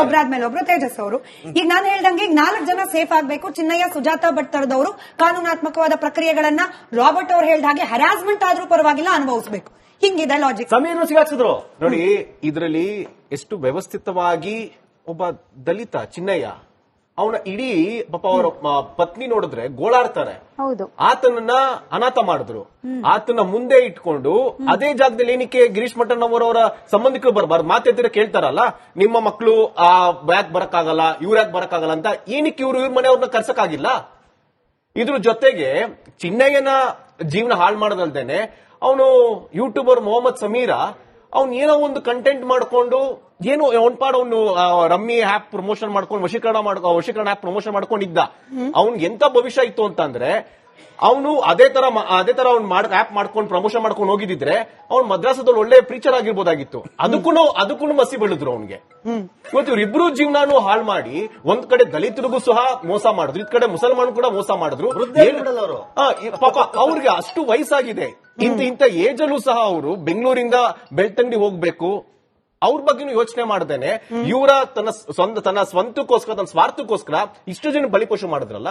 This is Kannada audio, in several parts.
ಒಬ್ರಾದ್ಮೇಲೆ ಒಬ್ರು ತೇಜಸ್ ಅವರು. ಈಗ ನಾನು ಹೇಳ್ದಂಗೆ ಈಗ 4 ಜನ ಸೇಫ್ ಆಗ್ಬೇಕು. ಚಿನ್ನಯ್ಯ, ಸುಜಾತಾ ಭಟ್ ತರದವರು ಕಾನೂನಾತ್ಮಕವಾದ ಪ್ರಕ್ರಿಯೆಗಳನ್ನ ರಾಬರ್ಟ್ ಅವ್ರು ಹೇಳ್ದ ಹಾಗೆ ಹರಾಸ್ಮೆಂಟ್ ಆದ್ರೂ ಪರವಾಗಿಲ್ಲ ಅನುಭವಿಸಬೇಕು. ಹಿಂಗಿದೆ ಲಾಜಿಕ್. ಸಮೀರ್ ಸಿಗಾಕ್ಸಿದ್ರು ನೋಡಿ. ಇದರಲ್ಲಿ ಎಷ್ಟು ವ್ಯವಸ್ಥಿತವಾಗಿ ಒಬ್ಬ ದಲಿತ ಚಿನ್ನಯ್ಯ, ಅವನ ಇಡೀ ಪಾಪ ಅವರ ಪತ್ನಿ ನೋಡಿದ್ರೆ ಗೋಳಾಡ್ತಾರೆ. ಆತನನ್ನ ಅನಾಥ ಮಾಡಿದ್ರು. ಆತನ ಮುಂದೆ ಇಟ್ಕೊಂಡು ಅದೇ ಜಾಗದಲ್ಲಿ ಏನಕ್ಕೆ ಗಿರೀಶ್ ಮಠನ್ ಅವರವರ ಸಂಬಂಧಿಕರು ಬರಬಾರ್ದು, ಮಾತೆತ್ತಿರ ಕೇಳ್ತಾರಲ್ಲ, ನಿಮ್ಮ ಮಕ್ಕಳು ಯಾಕೆ ಬರಕ್ಕಾಗಲ್ಲ, ಇವ್ರ ಯಾಕೆ ಬರಕ್ಕಾಗಲ್ಲ ಅಂತ ಏನಕ್ಕೆ ಇವ್ರ ಮನೆಯವ್ರನ್ನ ಕರ್ಸಕ್ಕಾಗಿಲ್ಲ? ಇದ್ರ ಜೊತೆಗೆ ಚಿನ್ನಯ್ಯನ ಜೀವನ ಹಾಳು ಮಾಡೋದಲ್ದೇನೆ ಅವನು ಯೂಟ್ಯೂಬರ್ ಮೊಹಮ್ಮದ್ ಸಮೀರ ಅವ್ನು ಏನೋ ಒಂದು ಕಂಟೆಂಟ್ ಮಾಡ್ಕೊಂಡು ಏನು ಅವನ್ಪಾಡ್ ಅವನು ರಮ್ಮಿ ಆಪ್ ಪ್ರಮೋಷನ್ ಮಾಡ್ಕೊಂಡು ವಶೀಕರಣ ಆಪ್ ಪ್ರಮೋಷನ್ ಮಾಡ್ಕೊಂಡಿದ್ದ. ಅವ್ನ್ ಎಂತ ಭವಿಷ್ಯ ಇತ್ತು ಅಂತಂದ್ರೆ ಅವನು ಅದೇ ತರ ಅವ್ನು ಆಪ್ ಮಾಡ್ಕೊಂಡು ಪ್ರಮೋಷನ್ ಮಾಡ್ಕೊಂಡು ಹೋಗಿದ್ರೆ ಅವ್ನು ಮದ್ರಾಸದಲ್ಲಿ ಒಳ್ಳೆ ಪ್ರೀಚರ್ ಆಗಿರ್ಬೋದಾಗಿತ್ತು. ಅದಕ್ಕೂ ಮಸಿ ಬೆಳೆದ್ರು ಅವನ್ಗೆ. ಇವತ್ತು ಇವ್ರಿಬ್ರು ಜೀವನಾನು ಹಾಳು ಮಾಡಿ ಒಂದ್ ಕಡೆ ದಲಿತರಿಗೂ ಸಹ ಮೋಸ ಮಾಡಿದ್ರು, ಇದ್ ಕಡೆ ಮುಸಲ್ಮಾನ್ ಕೂಡ ಮೋಸ ಮಾಡಿದ್ರು. ಪಾಪ ಅವ್ರಿಗೆ ಅಷ್ಟು ವಯಸ್ಸಾಗಿದೆ. ಇಂತ ಏಜ್ ಅಲ್ಲೂ ಸಹ ಅವರು ಬೆಂಗಳೂರಿಂದ ಬೆಳ್ತಂಗಡಿ ಹೋಗ್ಬೇಕು. ಅವ್ರ ಬಗ್ಗೆನೂ ಯೋಚನೆ ಮಾಡ್ದೇನೆ ಇವರ ತನ್ನ ಸ್ವಂತಕ್ಕೋಸ್ಕರ, ತನ್ನ ಸ್ವಾರ್ಥಕ್ಕೋಸ್ಕರ ಇಷ್ಟು ಜನ ಬಲಿಪಶು ಮಾಡಿದ್ರಲ್ಲ,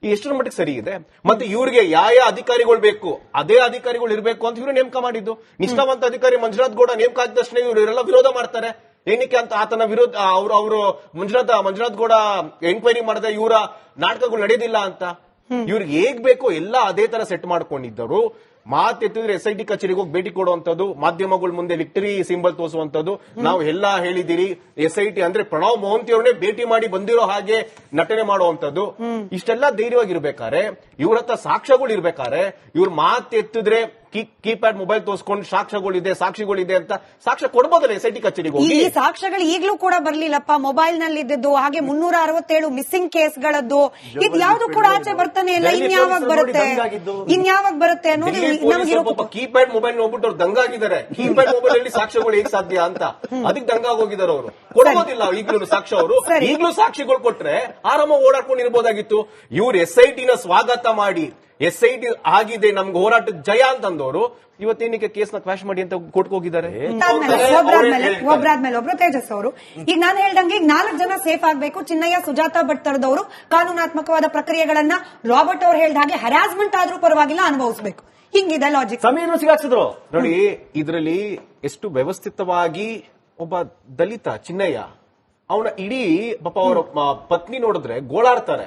ಈ ಎಷ್ಟರ ಮಟ್ಟಿಗೆ ಸರಿ ಇದೆ? ಮತ್ತೆ ಇವ್ರಿಗೆ ಯಾವ ಅಧಿಕಾರಿಗಳು ಬೇಕು ಅದೇ ಅಧಿಕಾರಿಗಳು ಇರಬೇಕು ಅಂತ ಇವರು ನೇಮಕ ಮಾಡಿದ್ದು. ನಿಷ್ಠಾವಂತ ಅಧಿಕಾರಿ ಮಂಜುನಾಥ್ ಗೌಡ ನೇಮಕ ಆದ ತಕ್ಷಣ ಇವರೆಲ್ಲ ವಿರೋಧ ಮಾಡ್ತಾರೆ. ಏನಕ್ಕೆ ಅಂತ ಆತನ ವಿರೋಧ ಅವರು ಮಂಜುನಾಥ್ ಗೌಡ ಎಂಕ್ವೈರಿ ಮಾಡದೆ ಇವರ ನಾಟಕಗಳು ನಡೆಯೋದಿಲ್ಲ ಅಂತ. ಇವ್ರಿಗೆ ಹೇಗ್ ಬೇಕೋ ಎಲ್ಲ ಅದೇ ತರ ಸೆಟ್ ಮಾಡ್ಕೊಂಡಿದ್ದರು. ಮಾತೆತ್ತಿದ್ರೆ SIT ಕಚೇರಿಗೆ ಹೋಗಿ ಭೇಟಿ ಕೊಡುವಂತದ್ದು, ಮಾಧ್ಯಮಗಳ ಮುಂದೆ ವಿಕ್ಟರಿ ಸಿಂಬಲ್ ತೋರಿಸುವಂತದ್ದು. ನಾವು ಎಲ್ಲ ಹೇಳಿದಿರಿ, SIT ಅಂದ್ರೆ ಪ್ರಣವ್ ಮೋಹಂತಿ ಅವ್ರನ್ನೇ ಭೇಟಿ ಮಾಡಿ ಬಂದಿರೋ ಹಾಗೆ ನಟನೆ ಮಾಡುವಂತದ್ದು. ಇಷ್ಟೆಲ್ಲ ಧೈರ್ಯವಾಗಿರ್ಬೇಕಾರೆ, ಇವ್ರ ಹತ್ರ ಸಾಕ್ಷ್ಯಗಳು ಇರ್ಬೇಕಾರೆ, ಇವ್ರ ಮಾತೆತ್ತಿದ್ರೆ ಕೀಪ್ಯಾಡ್ ಮೊಬೈಲ್ ತೋರಿಸ್ಕೊಂಡು ಸಾಕ್ಷಿಗಳಿದೆ ಅಂತ ಸಾಕ್ಷ್ಯ ಕೊಡ್ಬೋದಲ್ಲ SIT ಕಚೇರಿಗೆ ಹೋಗಿ? ಈ ಸಾಕ್ಷ್ಯಗಳು ಈಗಲೂ ಕೂಡ ಬರ್ಲಿಲ್ಲಪ್ಪ. ಮೊಬೈಲ್ ನಲ್ಲಿ ಇದ್ದದ್ದು, ಹಾಗೆ 367 ಮಿಸ್ಸಿಂಗ್ ಕೇಸ್ಗಳದ್ದು, ಇದು ಯಾವ್ದು ಕೂಡ ಆಚೆ ಬರ್ತಾನೆ ಇಲ್ಲ. ಇನ್ಯಾವಾಗ ಬರುತ್ತೆ ನೋಡಿ. ಕೀಪ್ಯಾಡ್ ಮೊಬೈಲ್ ನೋಡ್ಬಿಟ್ಟು ಅವ್ರು ದಂಗಾಗಿದ್ದಾರೆ. ಕೀಪ್ಯಾಡ್ ಮೊಬೈಲ್ ಅಲ್ಲಿ ಸಾಕ್ಷ್ಯಗಳು ಹೇಗೆ ಸಾಧ್ಯ ಅಂತ ಅದಕ್ಕೆ ದಂಗಾಗೋಗಿದ್ದಾರೆ ಅವರು. ಕೊಡಬಹುದಿಲ್ಲ ಈಗಲೂ ಸಾಕ್ಷ್ಯ. ಅವರು ಈಗಲೂ ಸಾಕ್ಷಿಗಳು ಕೊಟ್ರೆ ಆರಾಮ ಓಡಾಡ್ಕೊಂಡಿರ್ಬೋದಾಗಿತ್ತು. ಇವ್ರು SIT ನ ಸ್ವಾಗತ ಮಾಡಿ SIT ಆಗಿದೆ ನಮ್ಗೆ ಹೋರಾಟದ ಜಯ ಅಂತಂದವರು ಇವತ್ತೇನಕ್ಕೆ ಕೇಸ್ನ ಕ್ವಾಶ್ ಮಾಡಿ ಅಂತ ಕೋರ್ಟ್ಗೆ ಹೋಗಿದ್ದಾರೆ. ಒಬ್ರಾದ್ಮೇಲೆ ಒಬ್ರು ತೇಜಸ್ ಅವರು. ಈಗ ನಾನು ಹೇಳ್ದಂಗೆ ಈಗ 4 ಜನ ಸೇಫ್ ಆಗ್ಬೇಕು. ಚಿನ್ನಯ್ಯ, ಸುಜಾತಾ ಭಟ್ ತರದವರು ಕಾನೂನಾತ್ಮಕವಾದ ಪ್ರಕ್ರಿಯೆಗಳನ್ನ ರಾಬರ್ಟ್ ಅವ್ರು ಹೇಳ್ದ ಹಾಗೆ ಹರಾಸ್ಮೆಂಟ್ ಆದ್ರೂ ಪರವಾಗಿಲ್ಲ ಅನುಭವಿಸಬೇಕು. ಹಿಂಗಿದೆ ಲಾಜಿಕ್. ಸಮೀರ್ ಸಿಗಾಕ್ಸಿದ್ರು ನೋಡಿ. ಇದರಲ್ಲಿ ಎಷ್ಟು ವ್ಯವಸ್ಥಿತವಾಗಿ ಒಬ್ಬ ದಲಿತ ಚಿನ್ನಯ್ಯ, ಅವನ ಇಡೀ ಪಾಪ ಅವರ ಪತ್ನಿ ನೋಡಿದ್ರೆ ಗೋಳಾಡ್ತಾರೆ.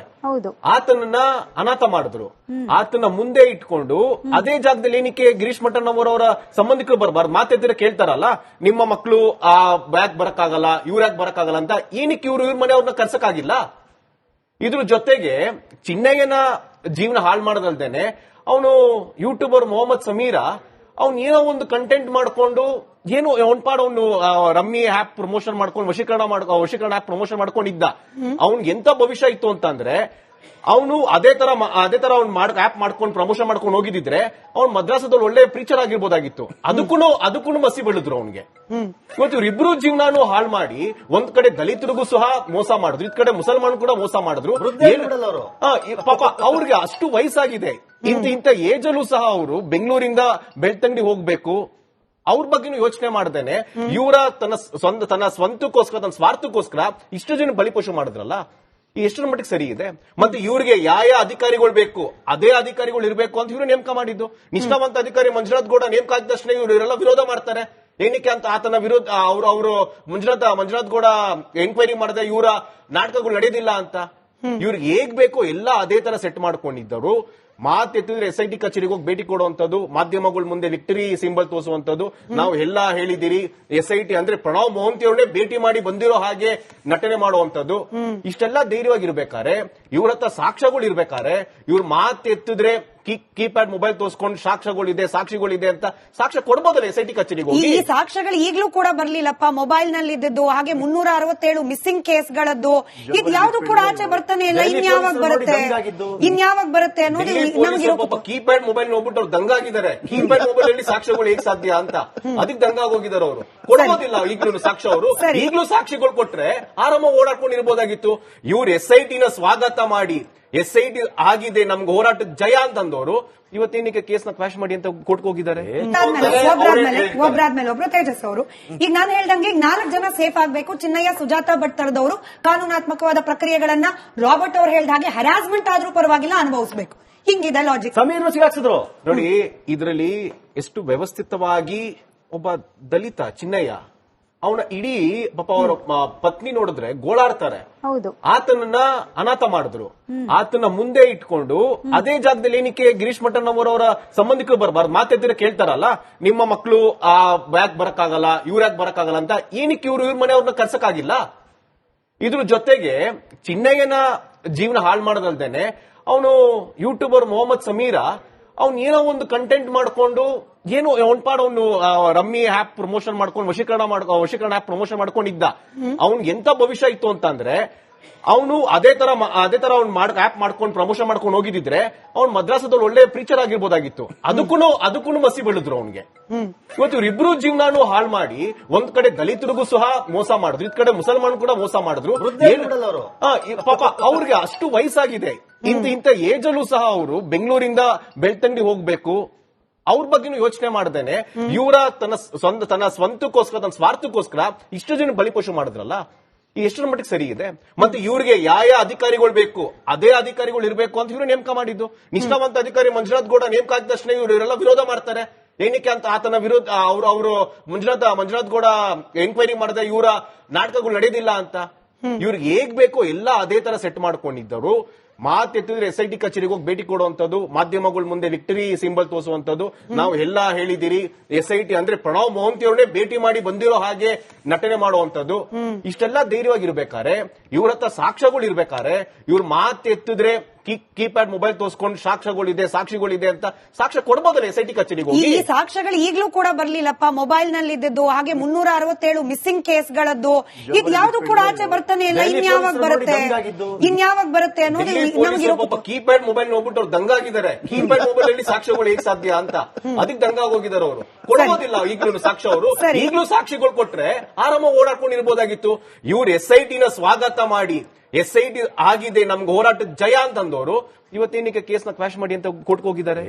ಆತನನ್ನ ಅನಾಥ ಮಾಡಿದ್ರು. ಆತನ ಮುಂದೆ ಇಟ್ಕೊಂಡು ಅದೇ ಜಾಗದಲ್ಲಿ ಏನಕ್ಕೆ ಗಿರೀಶ್ ಮಠನ್ ಅವರವರ ಸಂಬಂಧಿಕರು ಬರಬಾರ್ದು, ಮಾತೆತ್ತಿರ ಕೇಳ್ತಾರಲ್ಲ, ನಿಮ್ಮ ಮಕ್ಕಳು ಯಾಕೆ ಬರಕ್ಕಾಗಲ್ಲ, ಇವ್ರ ಯಾಕೆ ಬರಕ್ಕಾಗಲ್ಲ ಅಂತ ಏನಕ್ಕೆ ಇವ್ರ ಮನೆಯವ್ರನ್ನ ಕರ್ಸಕ್ಕಾಗಿಲ್ಲ? ಇದ್ರ ಜೊತೆಗೆ ಚಿನ್ನಯ್ಯನ ಜೀವನ ಹಾಳು ಮಾಡೋದಲ್ದೇನೆ ಅವನು ಯೂಟ್ಯೂಬರ್ ಮೊಹಮ್ಮದ್ ಸಮೀರ ಅವ್ನು ಏನೋ ಒಂದು ಕಂಟೆಂಟ್ ಮಾಡ್ಕೊಂಡು ಏನು ಅವನ್ಪಾಡ್ ಅವನು ರಮ್ಮಿ ಆಪ್ ಪ್ರಮೋಷನ್ ಮಾಡ್ಕೊಂಡು ವಶೀಕರಣ ಆಪ್ ಪ್ರಮೋಷನ್ ಮಾಡ್ಕೊಂಡಿದ್ದ. ಅವ್ನ್ಗೆ ಎಂತ ಭವಿಷ್ಯ ಇತ್ತು ಅಂತಂದ್ರೆ ಅವನು ಅದೇ ತರ ಅವ್ನು ಆಪ್ ಮಾಡ್ಕೊಂಡು ಪ್ರಮೋಷನ್ ಮಾಡ್ಕೊಂಡು ಹೋಗಿದ್ರೆ ಅವ್ನು ಮದ್ರಾಸದಲ್ಲಿ ಒಳ್ಳೆ ಪ್ರೀಚರ್ ಆಗಿರ್ಬೋದಾಗಿತ್ತು. ಅದಕ್ಕೂ ಮಸಿ ಬೆಳೆದ್ರು ಅವನ್ಗೆ. ಇವತ್ತು ಇವ್ರಿಬ್ರು ಜೀವನಾನು ಹಾಳು ಮಾಡಿ ಒಂದ್ ಕಡೆ ದಲಿತರಿಗೂ ಸಹ ಮೋಸ ಮಾಡಿದ್ರು, ಇದ್ ಕಡೆ ಮುಸಲ್ಮಾನ್ ಕೂಡ ಮೋಸ ಮಾಡಿದ್ರು. ಪಾಪ ಅವ್ರಿಗೆ ಅಷ್ಟು ವಯಸ್ಸಾಗಿದೆ. ಇಂತ ಏಜ್ ಅಲ್ಲೂ ಸಹ ಅವರು ಬೆಂಗಳೂರಿಂದ ಬೆಳ್ತಂಗಡಿ ಹೋಗ್ಬೇಕು. ಅವ್ರ ಬಗ್ಗೆನೂ ಯೋಚನೆ ಮಾಡ್ದೇನೆ ಇವರ ತನ್ನ ಸ್ವಂತಕ್ಕೋಸ್ಕರ, ತನ್ನ ಸ್ವಾರ್ಥಕ್ಕೋಸ್ಕರ ಇಷ್ಟು ಜನ ಬಲಿಪಶು ಮಾಡಿದ್ರಲ್ಲ, ಈ ಎಷ್ಟರ ಮಟ್ಟಿಗೆ ಸರಿ ಇದೆ? ಮತ್ತೆ ಇವ್ರಿಗೆ ಯಾವ ಅಧಿಕಾರಿಗಳು ಬೇಕು ಅದೇ ಅಧಿಕಾರಿಗಳು ಇರಬೇಕು ಅಂತ ಇವರು ನೇಮಕ ಮಾಡಿದ್ದು. ನಿಷ್ಠಾವಂತ ಅಧಿಕಾರಿ ಮಂಜುನಾಥ್ ಗೌಡ ನೇಮಕ ಆದ ತಕ್ಷಣ ಇವರೆಲ್ಲ ವಿರೋಧ ಮಾಡ್ತಾರೆ. ಏನಕ್ಕೆ ಅಂತ ಆತನ ವಿರೋಧ ಅವರು ಮಂಜುನಾಥ್ ಗೌಡ ಎಂಕ್ವೈರಿ ಮಾಡದೆ ಇವರ ನಾಟಕಗಳು ನಡೆಯೋದಿಲ್ಲ ಅಂತ. ಇವ್ರಿಗೆ ಹೇಗ್ ಬೇಕೋ ಎಲ್ಲ ಅದೇ ತರ ಸೆಟ್ ಮಾಡ್ಕೊಂಡಿದ್ದರು. ಮಾತೆತ್ತಿದ್ರೆ SIT ಕಚೇರಿಗೆ ಹೋಗಿ ಭೇಟಿ ಕೊಡುವಂತದ್ದು, ಮಾಧ್ಯಮಗಳ ಮುಂದೆ ವಿಕ್ಟರಿ ಸಿಂಬಲ್ ತೋರಿಸುವಂತದ್ದು. ನಾವು ಎಲ್ಲ ಹೇಳಿದಿರಿ, SIT ಅಂದ್ರೆ ಪ್ರಣವ್ ಮೋಹಂತಿ ಅವ್ರನ್ನೇ ಭೇಟಿ ಮಾಡಿ ಬಂದಿರೋ ಹಾಗೆ ನಟನೆ ಮಾಡುವಂತದ್ದು. ಇಷ್ಟೆಲ್ಲ ಧೈರ್ಯವಾಗಿರ್ಬೇಕಾರೆ, ಇವ್ರ ಹತ್ರ ಸಾಕ್ಷ್ಯಗಳು ಇರ್ಬೇಕಾರೆ, ಇವ್ರ ಮಾತೆತ್ತಿದ್ರೆ ಕೀಪ್ಯಾಡ್ ಮೊಬೈಲ್ ತೋರಿಸ್ಕೊಂಡು ಸಾಕ್ಷಿಗಳಿದೆ ಅಂತ ಸಾಕ್ಷ್ಯ ಕೊಡ್ಬೋದಲ್ಲ SIT ಕಚೇರಿಗೆ ಹೋಗಿ? ಈ ಸಾಕ್ಷ್ಯಗಳು ಈಗಲೂ ಕೂಡ ಬರ್ಲಿಲ್ಲಪ್ಪ. ಮೊಬೈಲ್ ನಲ್ಲಿ ಇದ್ದದ್ದು, ಹಾಗೆ 367 ಮಿಸ್ಸಿಂಗ್ ಕೇಸ್ಗಳದ್ದು, ಇದು ಯಾವ್ದು ಕೂಡ ಆಚೆ ಬರ್ತಾನೆ ಇಲ್ಲ. ಇನ್ಯಾವಾಗ ಬರುತ್ತೆ ನೋಡಿ. ನಮಗಿರೋ ಕೀಪ್ಯಾಡ್ ಮೊಬೈಲ್ ನೋಡ್ಬಿಟ್ಟು ಅವ್ರು ದಂಗಾಗಿದ್ದಾರೆ. ಕೀಪ್ಯಾಡ್ ಮೊಬೈಲ್ ಅಲ್ಲಿ ಸಾಕ್ಷ್ಯಗಳು ಹೇಗ್ ಸಾಧ್ಯ ಅಂತ ಅದಕ್ಕೆ ದಂಗಾಗೋಗಿದ್ದಾರೆ ಅವರು. ಕೊಡೋದಿಲ್ಲ ಈಗಲೂ ಸಾಕ್ಷ್ಯ. ಅವರು ಈಗಲೂ ಸಾಕ್ಷಿಗಳು ಕೊಟ್ರೆ ಆರಾಮ ಓಡಾಡ್ಕೊಂಡಿರ್ಬೋದಾಗಿತ್ತು. ಇವ್ರು SIT ನ ಸ್ವಾಗತ ಮಾಡಿ SIT ಆಗಿದೆ ನಮ್ಗೆ ಹೋರಾಟದ ಜಯ ಅಂತಂದವರು ಇವತ್ತೇನಕ್ಕೆ ಕೇಸ್ನ ಕ್ವಾಶ್ ಮಾಡಿ ಅಂತ ಕೋರ್ಟ್ಗೆ ಹೋಗಿದ್ದಾರೆ. ಒಬ್ರಾದ್ಮೇಲೆ ಒಬ್ರು ತೇಜಸ್ ಅವರು. ಈಗ ನಾನು ಹೇಳ್ದಂಗೆ ಈಗ 4 ಜನ ಸೇಫ್ ಆಗ್ಬೇಕು. ಚಿನ್ನಯ್ಯ, ಸುಜಾತಾ ಭಟ್ ತರದವರು ಕಾನೂನಾತ್ಮಕವಾದ ಪ್ರಕ್ರಿಯೆಗಳನ್ನ ರಾಬರ್ಟ್ ಅವ್ರು ಹೇಳ್ದ ಹಾಗೆ ಹರಾಸ್ಮೆಂಟ್ ಆದ್ರೂ ಪರವಾಗಿಲ್ಲ ಅನುಭವಿಸಬೇಕು. ಹಿಂಗಿದೆ ಲಾಜಿಕ್. ಸಮೀರ್ ಸಿಗಾಕ್ಸಿದ್ರು ನೋಡಿ. ಇದರಲ್ಲಿ ಎಷ್ಟು ವ್ಯವಸ್ಥಿತವಾಗಿ ಒಬ್ಬ ದಲಿತ ಚಿನ್ನಯ್ಯ ಅವನ ಇಡೀ ಪಾಪ ಅವರ ಪತ್ನಿ ನೋಡಿದ್ರೆ ಗೋಳಾಡ್ತಾರೆ. ಆತನನ್ನ ಅನಾಥ ಮಾಡಿದ್ರು. ಆತನ ಮುಂದೆ ಇಟ್ಕೊಂಡು ಅದೇ ಜಾಗದಲ್ಲಿ ಏನಕ್ಕೆ ಗಿರೀಶ್ ಮಠನ್ ಅವರವರ ಸಂಬಂಧಿಕರು ಬರಬಾರ್ದು ಮಾತೆತ್ತಿರ ಕೇಳ್ತಾರಲ್ಲ, ನಿಮ್ಮ ಮಕ್ಕಳು ಯಾಕೆ ಬರಕ್ಕಾಗಲ್ಲ, ಇವ್ರ ಯಾಕೆ ಬರಕ್ಕಾಗಲ್ಲ ಅಂತ ಏನಕ್ಕೆ ಇವ್ರ ಮನೆಯವ್ರನ್ನ ಕರ್ಸಕ್ಕಾಗಿಲ್ಲ. ಇದ್ರ ಜೊತೆಗೆ ಚಿನ್ನಯ್ಯನ ಜೀವನ ಹಾಳು ಮಾಡೋದಲ್ದೇನೆ ಅವನು ಯೂಟ್ಯೂಬರ್ ಮೊಹಮ್ಮದ್ ಸಮೀರ ಅವ್ನು ಏನೋ ಒಂದು ಕಂಟೆಂಟ್ ಮಾಡ್ಕೊಂಡು ಏನು ಅವನ್ಪಾಡ್ ಅವನು ರಮ್ಮಿ ಆಪ್ ಪ್ರಮೋಷನ್ ಮಾಡ್ಕೊಂಡು ವಶೀಕರಣ ಆಪ್ ಪ್ರಮೋಷನ್ ಮಾಡ್ಕೊಂಡಿದ್ದ. ಅವ್ನ್ ಎಂತ ಭವಿಷ್ಯ ಇತ್ತು ಅಂತಂದ್ರೆ ಅವನು ಅದೇ ತರ ಅವ್ನು ಆಪ್ ಮಾಡ್ಕೊಂಡು ಪ್ರಮೋಷನ್ ಮಾಡ್ಕೊಂಡು ಹೋಗಿದ್ರೆ ಅವ್ನು ಮದ್ರಾಸದಲ್ಲಿ ಒಳ್ಳೆ ಪ್ರೀಚರ್ ಆಗಿರ್ಬೋದಾಗಿತ್ತು. ಅದಕ್ಕೂ ಮಸಿ ಬೀಳಿದ್ರು ಅವನ್ಗೆ. ಇವತ್ತು ಇವ್ರಿಬ್ರು ಜೀವನಾನು ಹಾಳು ಮಾಡಿ ಒಂದ್ ಕಡೆ ದಲಿತರಿಗೂ ಸಹ ಮೋಸ ಮಾಡಿದ್ರು, ಇದ್ ಕಡೆ ಮುಸಲ್ಮಾನ್ ಕೂಡ ಮೋಸ ಮಾಡಿದ್ರು. ಪಾಪ ಅವ್ರಿಗೆ ಅಷ್ಟು ವಯಸ್ಸಾಗಿದೆ. ಇಂತ ಏಜ್ ಅಲ್ಲೂ ಸಹ ಅವರು ಬೆಂಗಳೂರಿಂದ ಬೆಳ್ತಂಗಡಿ ಹೋಗ್ಬೇಕು. ಅವ್ರ ಬಗ್ಗೆನೂ ಯೋಚನೆ ಮಾಡ್ದೇನೆ ಇವರ ತನ್ನ ಸ್ವಂತಕ್ಕೋಸ್ಕರ ತನ್ನ ಸ್ವಾರ್ಥಕ್ಕೋಸ್ಕರ ಇಷ್ಟು ಜನ ಬಲಿಪಶು ಮಾಡಿದ್ರಲ್ಲ, ಈ ಎಷ್ಟರ ಮಟ್ಟಿಗೆ ಸರಿ ಇದೆ. ಮತ್ತೆ ಇವ್ರಿಗೆ ಯಾವ ಅಧಿಕಾರಿಗಳು ಬೇಕು ಅದೇ ಅಧಿಕಾರಿಗಳು ಇರಬೇಕು ಅಂತ ಇವರು ನೇಮಕ ಮಾಡಿದ್ದು. ನಿಷ್ಠಾವಂತ ಅಧಿಕಾರಿ ಮಂಜುನಾಥ್ ಗೌಡ ನೇಮಕ ಆದ ತಕ್ಷಣ ಇವರೆಲ್ಲ ವಿರೋಧ ಮಾಡ್ತಾರೆ. ಏನಕ್ಕೆ ಅಂತ ಆತನ ವಿರೋಧ ಅವರು ಮಂಜುನಾಥ್ ಗೌಡ ಎಂಕ್ವೈರಿ ಮಾಡಿದ್ರೆ ಇವರ ನಾಟಕಗಳು ನಡೆಯೋದಿಲ್ಲ ಅಂತ. ಇವ್ರಿಗೆ ಹೇಗ್ ಬೇಕೋ ಎಲ್ಲ ಅದೇ ತರ ಸೆಟ್ ಮಾಡ್ಕೊಂಡಿದ್ದರು. ಮಾತೆತ್ತಿದ್ರೆ SIT ಕಚೇರಿಗೆ ಹೋಗಿ ಭೇಟಿ ಕೊಡುವಂತದ್ದು, ಮಾಧ್ಯಮಗಳ ಮುಂದೆ ವಿಕ್ಟರಿ ಸಿಂಬಲ್ ತೋರಿಸುವಂತದ್ದು. ನಾವು ಎಲ್ಲ ಹೇಳಿದಿರಿ. SIT ಅಂದ್ರೆ ಪ್ರಣವ್ ಮೊಹಂತಿ ಅವ್ರನ್ನೇ ಭೇಟಿ ಮಾಡಿ ಬಂದಿರೋ ಹಾಗೆ ನಟನೆ ಮಾಡುವಂತದ್ದು. ಇಷ್ಟೆಲ್ಲ ಧೈರ್ಯವಾಗಿರ್ಬೇಕಾರೆ ಇವ್ರ ಹತ್ರ ಸಾಕ್ಷ್ಯಗಳು ಇರ್ಬೇಕಾರೆ ಇವ್ರ ಮಾತೆತ್ತಿದ್ರೆ ಕೀಪ್ಯಾಡ್ ಮೊಬೈಲ್ ತೋರಿಸ್ಕೊಂಡು ಸಾಕ್ಷಿಗಳಿದೆ ಅಂತ ಸಾಕ್ಷ್ಯ ಕೊಡ್ಬೋದಲ್ಲ SIT ಕಚೇರಿಗೆ ಹೋಗಿ. ಈ ಸಾಕ್ಷ್ಯಗಳು ಈಗಲೂ ಕೂಡ ಬರ್ಲಿಲ್ಲಪ್ಪ. ಮೊಬೈಲ್ ನಲ್ಲಿ ಇದ್ದದ್ದು ಹಾಗೆ 367 ಮಿಸ್ಸಿಂಗ್ ಕೇಸ್ಗಳದ್ದು ಇದು ಯಾವ್ದು ಕೂಡ ಆಚೆ ಬರ್ತಾನೆ ಇಲ್ಲ. ಇನ್ಯಾವಾಗ ಬರುತ್ತೆ ಅನ್ನೋದು ನಮಗಿರೋ ಕೀಪ್ಯಾಡ್ ಮೊಬೈಲ್ ನೋಡ್ಬಿಟ್ಟು ಅವ್ರು ದಂಗಾಗಿದ್ದಾರೆ. ಕೀಪ್ಯಾಡ್ ಮೊಬೈಲ್ ಅಲ್ಲಿ ಸಾಕ್ಷ್ಯಗಳು ಹೇಗ್ ಸಾಧ್ಯ ಅಂತ ಅದಕ್ಕೆ ದಂಗಾಗೋಗಿದ್ದಾರೆ ಅವರು. ಕೊಡೋದಿಲ್ಲ ಈಗಲೂ ಸಾಕ್ಷ್ಯ. ಅವರು ಈಗಲೂ ಸಾಕ್ಷಿಗಳು ಕೊಟ್ರೆ ಆರಾಮ ಓಡಾಡ್ಕೊಂಡಿರ್ಬೋದಾಗಿತ್ತು. ಇವ್ರು SIT ನ ಸ್ವಾಗತ ಮಾಡಿ SIT ಆಗಿದೆ ನಮ್ಗೆ ಹೋರಾಟದ ಜಯ ಅಂತಂದವರು ಇವತ್ತೇನಕ್ಕೆ ಕೇಸ್ನ ಕ್ವಾಶ್ ಮಾಡಿ ಅಂತ ಕೋರ್ಟ್ಗೆ ಹೋಗಿದ್ದಾರೆ.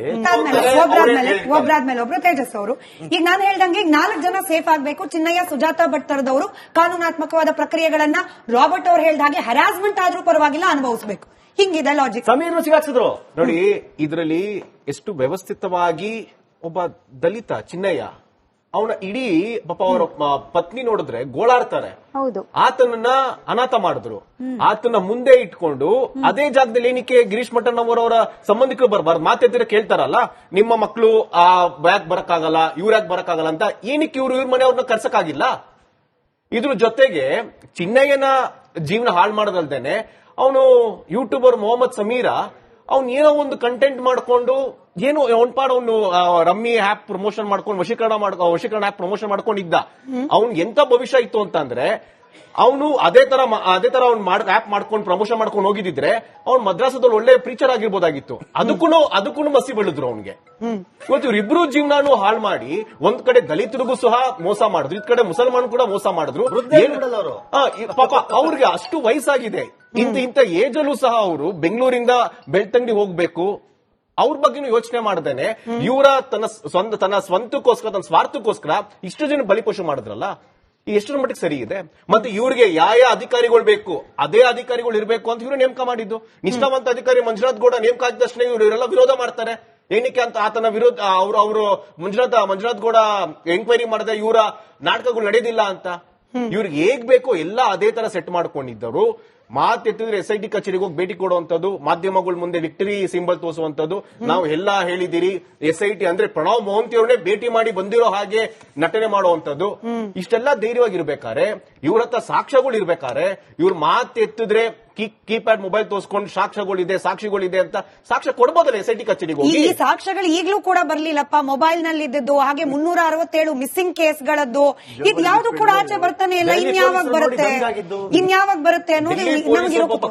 ಒಬ್ರಾದ್ಮೇಲೆ ಒಬ್ರು ತೇಜಸ್ ಅವರು. ಈಗ ನಾನು ಹೇಳ್ದಂಗೆ ಈಗ 4 ಜನ ಸೇಫ್ ಆಗ್ಬೇಕು. ಚಿನ್ನಯ್ಯ, ಸುಜಾತಾ ಭಟ್ ತರದವರು ಕಾನೂನಾತ್ಮಕವಾದ ಪ್ರಕ್ರಿಯೆಗಳನ್ನ ರಾಬರ್ಟ್ ಅವ್ರು ಹೇಳ್ದ ಹಾಗೆ ಹರಾಸ್ಮೆಂಟ್ ಆದ್ರೂ ಪರವಾಗಿಲ್ಲ ಅನುಭವಿಸಬೇಕು. ಹಿಂಗಿದೆ ಲಾಜಿಕ್. ಸಮೀರ್ ಸಿಗಾಕ್ಸಿದ್ರು ನೋಡಿ. ಇದರಲ್ಲಿ ಎಷ್ಟು ವ್ಯವಸ್ಥಿತವಾಗಿ ಒಬ್ಬ ದಲಿತ ಚಿನ್ನಯ್ಯ ಅವನ ಇಡೀ ಪಾಪ ಅವರ ಪತ್ನಿ ನೋಡಿದ್ರೆ ಗೋಳಾಡ್ತಾರೆ. ಆತನನ್ನ ಅನಾಥ ಮಾಡಿದ್ರು. ಆತನ ಮುಂದೆ ಇಟ್ಕೊಂಡು ಅದೇ ಜಾಗದಲ್ಲಿ ಏನಕ್ಕೆ ಗಿರೀಶ್ ಮಠನ್ ಅವರವರ ಸಂಬಂಧಿಕರು ಬರಬಾರ್ದು ಮಾತೆತ್ತಿರ ಕೇಳ್ತಾರಲ್ಲ, ನಿಮ್ಮ ಮಕ್ಕಳು ಯಾಕೆ ಬರಕ್ಕಾಗಲ್ಲ, ಇವ್ರ ಯಾಕೆ ಬರಕ್ಕಾಗಲ್ಲ ಅಂತ ಏನಕ್ಕೆ ಇವ್ರ ಮನೆಯವ್ರನ್ನ ಕರ್ಸಕ್ಕಾಗಿಲ್ಲ. ಇದ್ರ ಜೊತೆಗೆ ಚಿನ್ನಯ್ಯನ ಜೀವನ ಹಾಳು ಮಾಡೋದಲ್ದೇನೆ ಅವನು ಯೂಟ್ಯೂಬರ್ ಮೊಹಮ್ಮದ್ ಸಮೀರ ಅವ್ನು ಏನೋ ಒಂದು ಕಂಟೆಂಟ್ ಮಾಡ್ಕೊಂಡು ಏನು ಅವನ್ಪಾಡ್ ಅವನು ರಮ್ಮಿ ಆಪ್ ಪ್ರಮೋಷನ್ ಮಾಡ್ಕೊಂಡು ವಶೀಕರಣ ಆಪ್ ಪ್ರಮೋಷನ್ ಮಾಡ್ಕೊಂಡಿದ್ದ. ಅವ್ನ್ ಎಂತ ಭವಿಷ್ಯ ಇತ್ತು ಅಂತಂದ್ರೆ ಅವನು ಅದೇ ತರ ಅವ್ನು ಆಪ್ ಮಾಡ್ಕೊಂಡು ಪ್ರಮೋಷನ್ ಮಾಡ್ಕೊಂಡು ಹೋಗಿದ್ರೆ ಅವ್ನು ಮದ್ರಾಸದಲ್ಲಿ ಒಳ್ಳೆ ಪ್ರೀಚರ್ ಆಗಿರ್ಬೋದಾಗಿತ್ತು. ಅದಕ್ಕೂ ಮಸಿ ಬೀಳಿದ್ರು ಅವನ್ಗೆ. ಇವತ್ತು ಇವ್ರಿಬ್ರು ಜೀವನಾನು ಹಾಳು ಮಾಡಿ ಒಂದ್ ಕಡೆ ದಲಿತರಿಗೂ ಸಹ ಮೋಸ ಮಾಡಿದ್ರು, ಇದ್ ಕಡೆ ಮುಸಲ್ಮಾನ್ ಕೂಡ ಮೋಸ ಮಾಡಿದ್ರು. ಪಾಪ ಅವ್ರಿಗೆ ಅಷ್ಟು ವಯಸ್ಸಾಗಿದೆ. ಇಂತ ಏಜ್ ಅಲ್ಲೂ ಸಹ ಅವರು ಬೆಂಗಳೂರಿಂದ ಬೆಳ್ತಂಗಡಿ ಹೋಗ್ಬೇಕು. ಅವ್ರ ಬಗ್ಗೆನೂ ಯೋಚನೆ ಮಾಡ್ದೇನೆ ಇವರ ತನ್ನ ಸ್ವಂತಕ್ಕೋಸ್ಕರ ತನ್ನ ಸ್ವಾರ್ಥಕ್ಕೋಸ್ಕರ ಇಷ್ಟು ಜನ ಬಲಿಪಶು ಮಾಡಿದ್ರಲ್ಲ, ಈ ಎಷ್ಟರ ಮಟ್ಟಿಗೆ ಸರಿ ಇದೆ. ಮತ್ತೆ ಇವ್ರಿಗೆ ಯಾವ ಅಧಿಕಾರಿಗಳು ಬೇಕು ಅದೇ ಅಧಿಕಾರಿಗಳು ಇರಬೇಕು ಅಂತ ಇವರು ನೇಮಕ ಮಾಡಿದ್ದು. ನಿಷ್ಠಾವಂತ ಅಧಿಕಾರಿ ಮಂಜುನಾಥ್ ಗೌಡ ನೇಮಕ ಆದ ತಕ್ಷಣ ಇವರೆಲ್ಲ ವಿರೋಧ ಮಾಡ್ತಾರೆ. ಏನಕ್ಕೆ ಅಂತ ಆತನ ವಿರೋಧ ಅವರು ಮಂಜುನಾಥ್ ಗೌಡ ಎಂಕ್ವೈರಿ ಮಾಡಿದ್ರೆ ಇವರ ನಾಟಕಗಳು ನಡೆಯೋದಿಲ್ಲ ಅಂತ. ಇವ್ರಿಗೆ ಹೇಗ್ ಬೇಕೋ ಎಲ್ಲ ಅದೇ ತರ ಸೆಟ್ ಮಾಡ್ಕೊಂಡಿದ್ದರು. ಮಾತೆತ್ತಿದ್ರೆ SIT ಕಚೇರಿಗೆ ಹೋಗಿ ಭೇಟಿ ಕೊಡುವಂತದ್ದು, ಮಾಧ್ಯಮಗಳ ಮುಂದೆ ವಿಕ್ಟರಿ ಸಿಂಬಲ್ ತೋರಿಸುವಂತದ್ದು. ನಾವು ಎಲ್ಲ ಹೇಳಿದಿರಿ. SIT ಅಂದ್ರೆ ಪ್ರಣವ್ ಮೊಹಂತಿ ಅವ್ರನ್ನೇ ಭೇಟಿ ಮಾಡಿ ಬಂದಿರೋ ಹಾಗೆ ನಟನೆ ಮಾಡುವಂತದ್ದು. ಇಷ್ಟೆಲ್ಲ ಧೈರ್ಯವಾಗಿರ್ಬೇಕಾರೆ ಇವ್ರ ಹತ್ರ ಸಾಕ್ಷ್ಯಗಳು ಇರ್ಬೇಕಾರೆ ಇವ್ರ ಮಾತೆತ್ತಿದ್ರೆ ಕೀಪ್ಯಾಡ್ ಮೊಬೈಲ್ ತೋರಿಸ್ಕೊಂಡು ಸಾಕ್ಷಿಗಳಿದೆ ಅಂತ ಸಾಕ್ಷ್ಯ ಕೊಡ್ಬೋದಲ್ಲ SIT ಕಚೇರಿಗೆ ಹೋಗಿ. ಈ ಸಾಕ್ಷ್ಯಗಳು ಈಗಲೂ ಕೂಡ ಬರ್ಲಿಲ್ಲಪ್ಪ. ಮೊಬೈಲ್ ನಲ್ಲಿ ಇದ್ದದ್ದು ಹಾಗೆ 367 ಮಿಸ್ಸಿಂಗ್ ಕೇಸ್ಗಳದ್ದು ಇದು ಯಾವ್ದು ಕೂಡ ಆಚೆ ಬರ್ತಾನೆ ಇಲ್ಲ. ಇನ್ಯಾವಾಗ ಬರುತ್ತೆ ಅನ್ನೋದು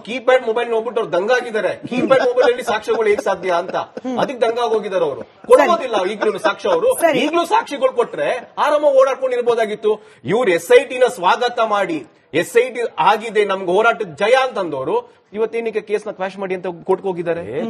ಕೀಪ್ಯಾಡ್ ಮೊಬೈಲ್ ನೋಡ್ಬಿಟ್ಟು ಅವ್ರು ದಂಗಾಗಿದ್ದಾರೆ. ಕೀಪ್ಯಾಡ್ ಮೊಬೈಲ್ ಅಲ್ಲಿ ಸಾಕ್ಷ್ಯಗಳು ಹೇಗ್ ಸಾಧ್ಯ ಅಂತ ಅದಕ್ಕೆ ದಂಗಾಗೋಗಿದ್ದಾರೆ ಅವರು. ಕೊಡೋದಿಲ್ಲ ಈಗಲೂ ಸಾಕ್ಷ್ಯ. ಅವರು ಈಗಲೂ ಸಾಕ್ಷಿಗಳು ಕೊಟ್ರೆ ಆರಾಮ ಓಡಾಡ್ಕೊಂಡಿರ್ಬೋದಾಗಿತ್ತು. ಇವ್ರು SIT ನ ಸ್ವಾಗತ ಮಾಡಿ SIT ಆಗಿದೆ ನಮ್ಗೆ ಹೋರಾಟದ ಜಯ ಅಂತಂದವರು ಇವತ್ತೇನಕ್ಕೆ ಕೇಸ್ನ ಕ್ವಾಶ್ ಮಾಡಿ ಅಂತ ಕೋರ್ಟ್ಗೆ ಹೋಗಿದ್ದಾರೆ.